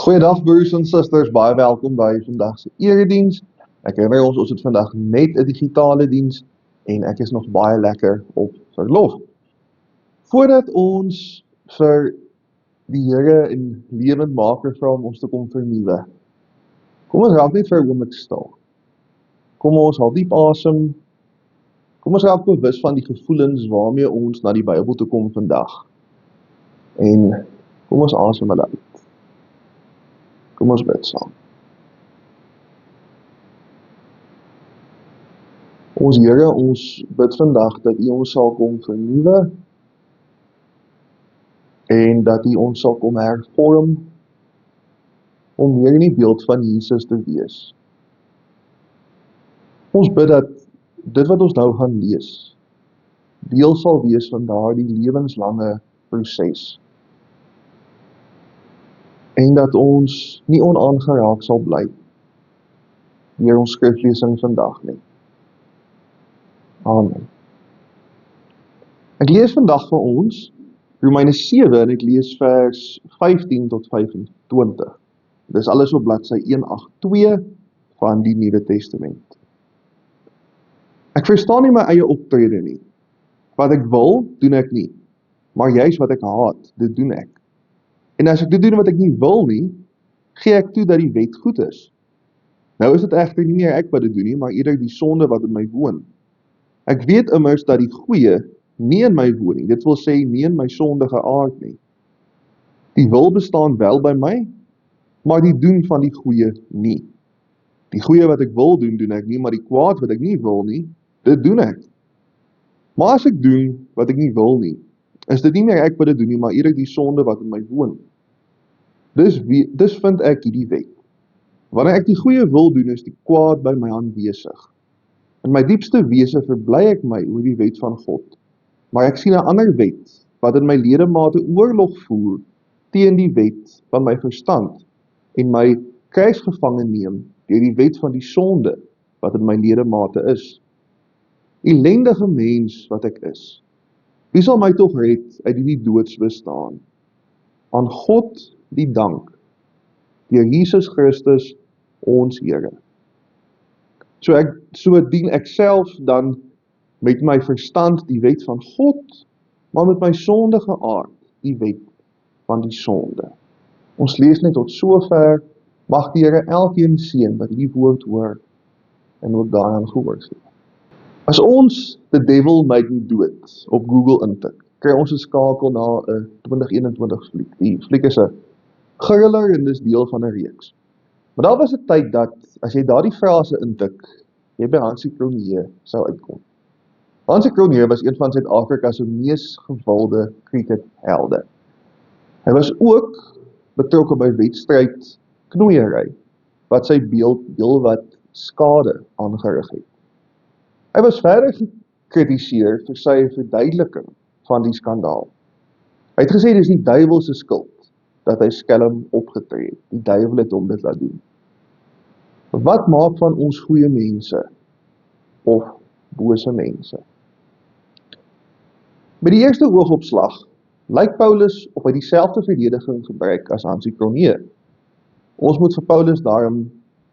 Goeiedag broers en susters, baie welkom by vandag se erediens. Ek herinner ons het vandag net 'n digitale diens en ek is nog baie lekker op verlof. Voordat ons vir die Here en lewendmaker vra om ons te kom vernuwe, kom ons raak net vir 'n oomblik stil. Kom ons haal diep asem. Kom ons raak bewus van die gevoelens waarmee ons na die Bybel toe kom vandag. En kom ons asem hulle uit. Kom ons bid saam. Ons Here, ons bid vandag dat U ons sal kom vernuwe en dat U ons sal kom hervorm om meer in die beeld van Jesus te wees. Ons bid dat dit wat ons nou gaan lees, deel sal wees van daardie lewenslange proses. En dat ons nie onaangeraak sal bly deur ons skriflesing vandag nie. Amen. Ek lees vandag vir ons Romeine 7 en ek lees vers 15 tot 25. Dis alles op bladsy 182 van die Nuwe Testament. Ek verstaan nie my eie optrede nie. Wat ek wil, doen ek nie. Maar juis wat ek haat, dit doen ek. En as ek dit doen wat ek nie wil nie, gee ek toe dat die wet goed is. Nou is dit egter nie meer ek wat dit doen nie, maar eerder die sonde wat in my woon. Ek weet immers dat die goeie nie in my woon nie, dit wil sê nie in my sondige aard nie. Die wil bestaan wel by my, maar die doen van die goeie nie. Die goeie wat ek wil doen, doen ek nie, maar die kwaad wat ek nie wil nie, dit doen ek. Maar as ek doen wat ek nie wil nie, is dit nie meer ek wat dit doen nie, maar eerder die sonde wat in my woon. Dus vind ek hierdie wet. Wanneer ek die goeie wil doen, is die kwaad by my aanwesig. In my diepste wese verbly ek my oor die wet van God. Maar ek sien 'n ander wet, wat in my ledemate oorlog voer, teen die wet van my verstand, en my krygsgevange neem, deur die wet van die sonde, wat in my ledemate is. Ellendige mens wat ek is. Wie sal my tog red uit die doodsbestaan? Aan God die dank, deur Jesus Christus, ons Here. So dien ek self dan met my verstand die wet van God, maar met my sondige aard die wet van die sonde. Ons lees net tot sover, mag die Here elkeen seën wat die woord hoor en ook daaraan gehoor gee. As ons The Devil Made Me Do It op Google intik, kry ons 'n skakel na 'n 2021 fliek. Die fliek is 'n thriller en dis deel van 'n reeks. Maar daar was 'n tyd dat, as jy daardie frase intik, jy by Hansie Cronje sou uitkom. Hansie Cronje was een van Suid-Afrika se mees gewilde crickethelde. Hy was ook betrokke by wedstryd knoeiery, wat sy beeld heelwat skade aangerig het. Hy was verder gekritiseer vir sy verduideliking van die skandaal. Hy het gesê dis die duiwel se skuld dat hy skelm opgetree het. Die duiwel het hom dit laat doen. Wat maak van ons goeie mense of bose mense? Met die eerste oogopslag lyk Paulus of hy dieselfde verdediging gebruik as Hansie Cronje. Ons moet vir Paulus daarom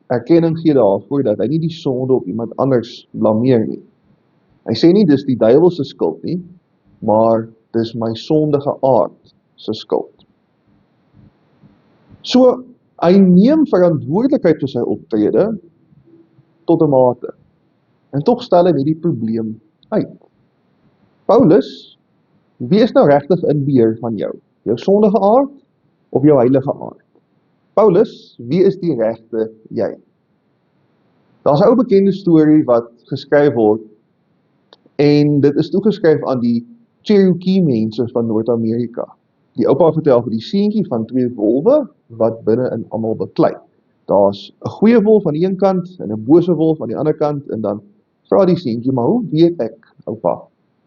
erkenning gee daarvoor dat hy nie die sonde op iemand anders blameer nie. Hy sê nie dis die duiwel se skuld nie, maar dis my sondige aard se skuld. So, hy neem verantwoordelikheid vir sy optrede tot 'n mate. En tog stel hy hierdie probleem uit. Paulus, wie is nou regtig in beheer van jou? Jou sondige aard of jou heilige aard? Paulus, wie is die regte jy? Daar's 'n ou bekende storie wat geskryf word en dit is toegeskryf aan die Cherokee mense van Noord-Amerika. Die oupa vertel vir die seentjie van 2 wolwe wat binne in almal beklei. Daar's 'n goeie wolf aan die een kant en 'n bose wolf aan die ander kant en dan vra die seentjie, maar hoe weet ek, oupa,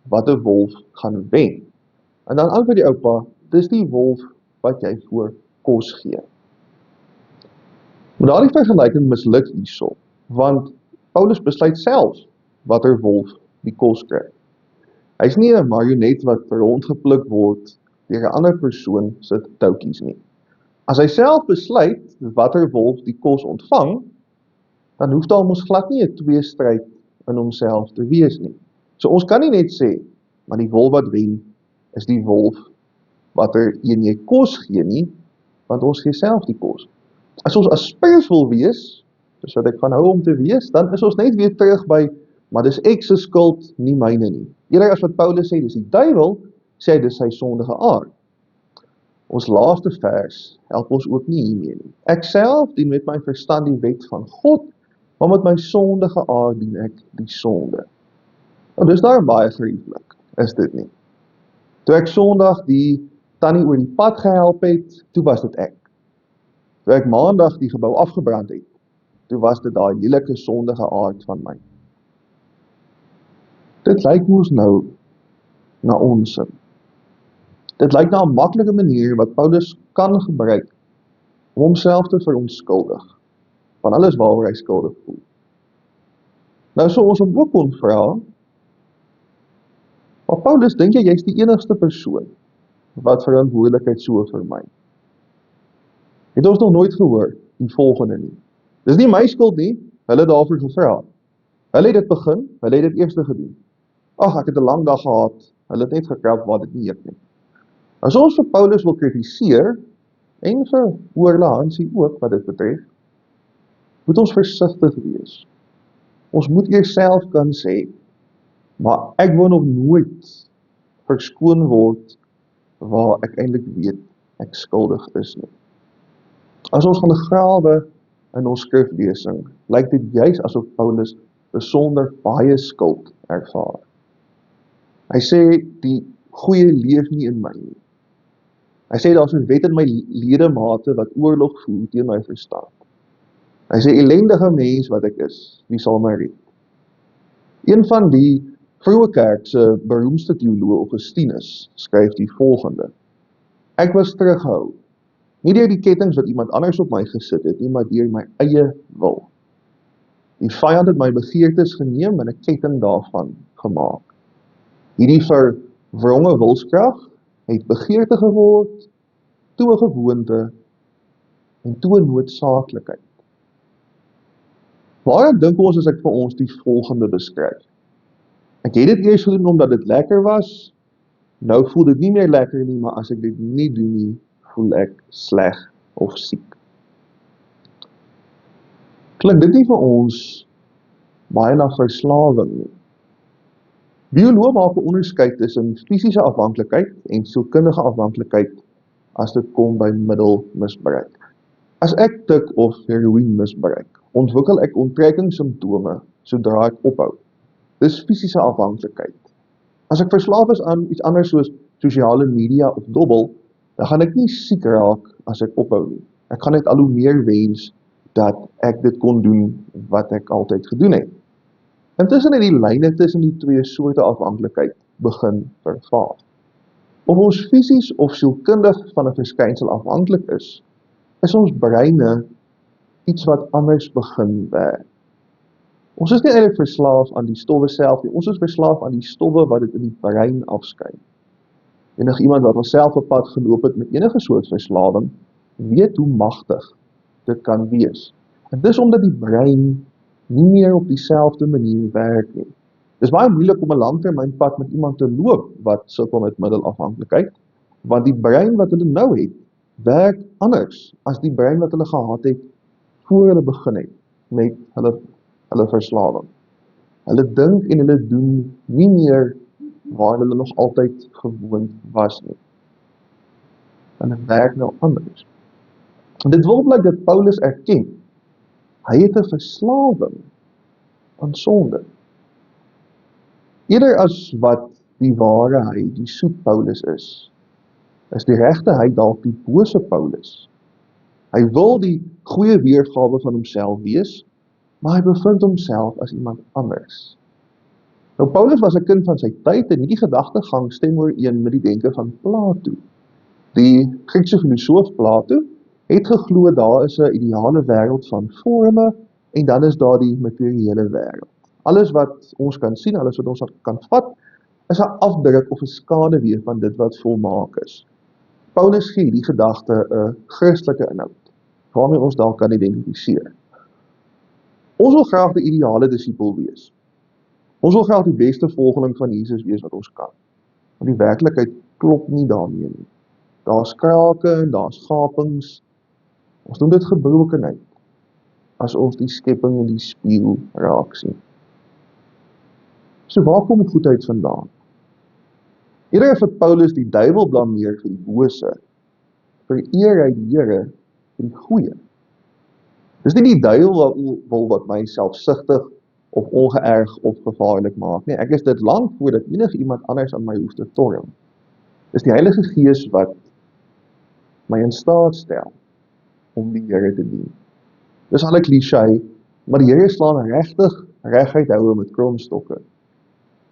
watter wolf gaan wen? En dan antwoord die oupa, dis die wolf wat jy voor kos gee. Maar daardie vergelyking misluk hierso, want Paulus besluit self watter wolf die kos kry. Hy's nie 'n marionet wat rondgepluk word deur 'n ander persoon se touwtjies nie. As hy self besluit watter wolf die kos ontvang, dan hoef daar mos glad nie 'n tweestryd in homself te wees nie. So ons kan nie net sê, maar die wolf wat wen, is die wolf watter een jy kos gee nie, want ons gee self die kos. As ons aspirs wil wees, dis wat ek van hou om te wees, dan is ons net weer terug by, maar dis ek se skuld, nie myne nie. Eerder as wat Paulus sê, dis die duiwel, sê hy dis sy sondige aard. Ons laaste vers help ons ook nie hiermee nie. Ek self dien met my verstand die wet van God, maar met my sondige aard dien ek die sonde. Nou, dis daar baie gerieflik, is dit nie? Toe ek Sondag die tannie oor die pad gehelp het, toe was dit ek. Toe ek Maandag die gebou afgebrand het, toe was dit daai lelike sondige aard van my. Dit lyk ons nou na onsin. Dit lyk na 'n maklike manier wat Paulus kan gebruik om homself te verontskuldig van alles waaroor hy skuldig voel. Nou sou ons hom ook kon vra, maar Paulus, dink jy jy's die enigste persoon wat verantwoordelikheid so vermy? Het ons nog nooit gehoor die volgende nie. Dis nie my skuld nie, hulle het daarvoor gevra. Hulle het dit begin, hulle het dit eerste gedoen. Ag, ek het 'n lang dag gehad, hulle het net gekrap waar dit nie ek nie. As ons vir Paulus wil kritiseer, en vir Oorle Hansie ook wat dit betref, moet ons versigtig wees. Ons moet eers self kan sê, maar ek wil nog nooit verskoon word waar ek eintlik weet ek skuldig is nie. As ons gaan grawe in ons skriflesing, lyk dit juis asof Paulus besonder baie skuld ervaar. Hy sê, die goeie leef nie in my nie. Hy sê, daar's 'n wet in my ledemate wat oorlog voer teen my verstand. Hy sê, ellendige mens wat ek is, wie sal my red? Een van die vroeë kerk se beroemdste teoloog, Augustinus, skryf die volgende: Ek was teruggehou, nie deur die kettinge wat iemand anders op my gesit het nie, maar deur my eie wil. Die vyand het my begeertes geneem en 'n ketting daarvan gemaak. Hierdie verwronge wilskrag het begeerte geword, toe 'n gewoonte en toe 'n noodsaaklikheid. Waarom dink ons as ek vir ons die volgende beskryf? Ek het dit eers gedoen omdat dit lekker was, nou voel dit nie meer lekker nie, maar as ek dit nie doen nie, voel ek sleg of siek. Klink dit nie vir ons baie na verslawing nie? Bioloog maak 'n onderskeid tussen fisiese afhanklikheid en sielkundige afhanklikheid as dit kom by middelmisbruik. As ek tik of heroïne misbruik, ontwikkel ek onttrekkingssimptome sodra ek ophou. Dis fisiese afhanklikheid. As ek verslaaf is aan iets anders soos sosiale media of dobbel, dan gaan ek nie siek raak as ek ophou nie. Ek gaan net al hoe meer wens dat ek dit kon doen wat ek altyd gedoen het. Intussen het die lyne tussen die twee soorte afhanklikheid begin vervaag. Of ons fisies of sielkundig van 'n verskynsel afhanklik is ons breine iets wat anders begin werk. Ons is nie eintlik verslaaf aan die stowwe self nie, ons is verslaaf aan die stowwe wat dit in die brein afskei. Enige iemand wat onsself op pad geloop het met enige soort verslawing, weet hoe magtig dit kan wees. En dis omdat die brein nie meer op dieselfde manier werk nie. Dis baie moeilik om 'n langtermynpad met iemand te loop wat sukkel met middelafhanklikheid, want die brein wat hulle nou het, werk anders as die brein wat hulle gehad het voor hulle begin het met hulle verslawing. Hulle dink en hulle doen nie meer waar hulle nog altyd gewoond was nie. En dit werk nou anders. En dit wil blyk dat Paulus erken, hy het 'n verslawing aan sonde. Eerder as wat die ware hy, die soet Paulus is die regte hy dalk die bose Paulus. Hy wil die goeie weergawe van homself wees, maar hy bevind homself as iemand anders. Nou Paulus was 'n kind van sy tyd en hierdie gedagtegang stem ooreen met die denke van Plato. Die Griekse filosoof Plato het geglo daar is 'n ideale wêreld van forme en dan is daar die materiële wêreld. Alles wat ons kan sien, alles wat ons kan vat, is 'n afdruk of 'n skaduwee van dit wat volmaak is. Paulus gee die gedagte 'n Christelike inhoud, waarmee ons dalk kan identifiseer. Ons wil graag die ideale disipel wees. Ons wil graag die beste volgeling van Jesus wees wat ons kan. Maar die werklikheid klop nie daarmee nie. Daar's krake en daar's gapings. Ons noem dit gebrokenheid, as ons die skepping in die spieël raak sien. So waar kom goedheid vandaan? Eerder as wat Paulus die duiwel blameer vir die bose, vereer hy die Here vir die goeie. Dis nie die duiwel wat my selfsugtig of ongeërg of gevaarlik maak nie. Ek is dit lank voordat enige iemand anders aan my hoef te torm. Dis die Heilige Gees wat my in staat stel om die Here te dien. Dis al 'n cliché, maar die Here slaan regtig reguit houe met kromstokke.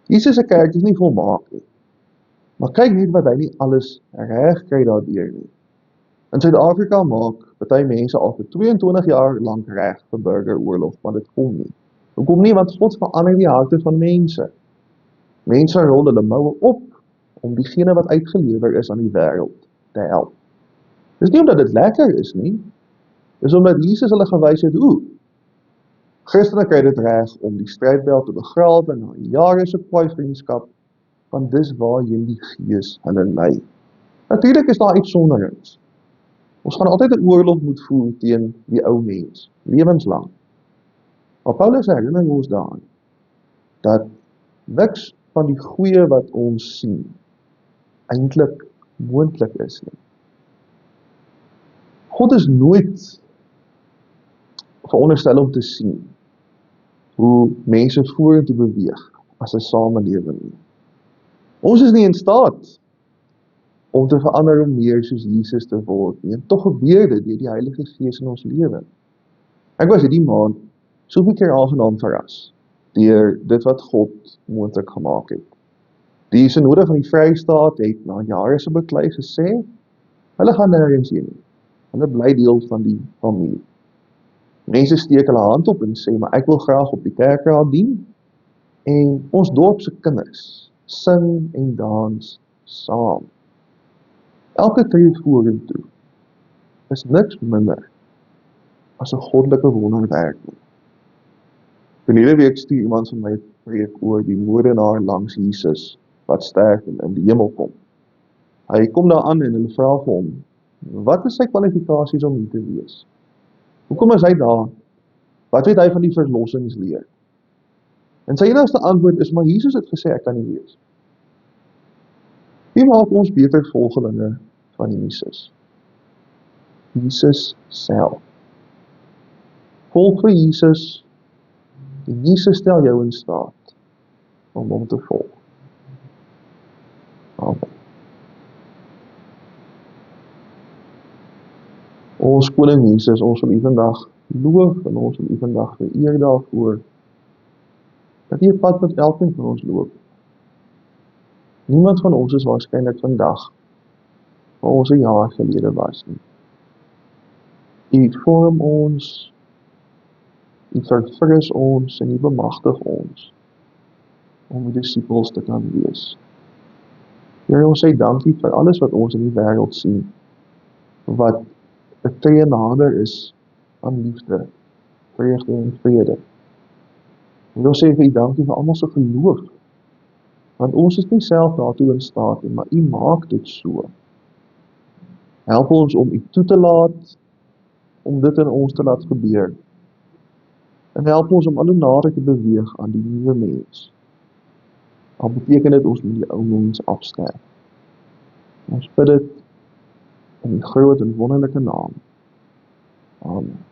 Jesus se kerk is nie volmaak nie. Maar kyk net wat hy nie alles reg kry daardeur nie. In Suid-Afrika maak party mense al vir 22 jaar lank reg vir burgeroorlog, maar dit kom nie. Hoekom nie? Want God verander die harte van mense. Mense rol hulle moue op om diegene wat uitgelewer is aan die wêreld te help. Dis nie omdat dit lekker is nie. Dis omdat Jesus hulle gewys het hoe. Christene kry dit reg om die strydbel te begrawe na jare se kwaai vriendskap, want dis waarheen die Gees hulle lei. Natuurlik is daar uitsonderings. Ons gaan altyd 'n oorlog moet voer teen die ou mens, lewenslang. Maar Paulus herinner ons daaraan dat niks van die goeie wat ons sien eintlik moontlik is nie. God is nooit veronderstel om te sien hoe mense vorentoe beweeg as 'n samelewing nie. Ons is nie in staat om te verander om meer soos Jesus te word nie. En tog gebeur dit deur die Heilige Gees in ons lewe. Ek was hierdie maand soveel keer aangenaam verras deur dit wat God moontlik gemaak het. Die Synode van die Vrystaat het na jare se beklei gesê, hulle gaan nêrens heen nie. Hulle bly deel van die familie. Mense steek hulle hand op en sê, maar ek wil graag op die kerkraad dien, en ons dorp se kinders sing en dans saam. Elke tree vorentoe is niks minder as 'n goddelike wonderwerk nie. Verlede week stuur iemand van my preek oor die moordenaar langs Jesus wat sterf en in die hemel kom. Hy kom daar aan en hulle vra vir hom, wat is sy kwalifikasies om hier te wees? Hoekom is hy daar? Wat weet hy van die verlossingsleer? En sy enigste antwoord is, maar Jesus het gesê ek kan nie wees. Wie maak ons beter volgelinge van Jesus? Jesus self. Volg vir Jesus, en Jesus stel jou in staat om hom te volg. Amen. Ons koning Jesus, ons wil U vandag loof en ons wil U vandag vereer daarvoor dat U 'n pad met elkeen van ons loop. Niemand van ons is waarskynlik vandag waar ons 'n jaar gelede was nie. U vorm ons, U verfris ons en U bemagtig ons om die disippels te kan wees. Here, ons sê dankie vir alles wat ons in die wêreld sien, wat 'n tree nader is aan liefde, vreugde en vrede. En ons sê vir U dankie vir almal se geloof, want ons is nie self daartoe in staat nie, maar U maak dit so. Help ons om U toe te laat, om dit in ons te laat gebeur. En help ons om al hoe nader te beweeg aan die nuwe mens. Al beteken dit ons moet die ou mens afsterf. Ons bid dit in die groot en wonderlike naam. Amen.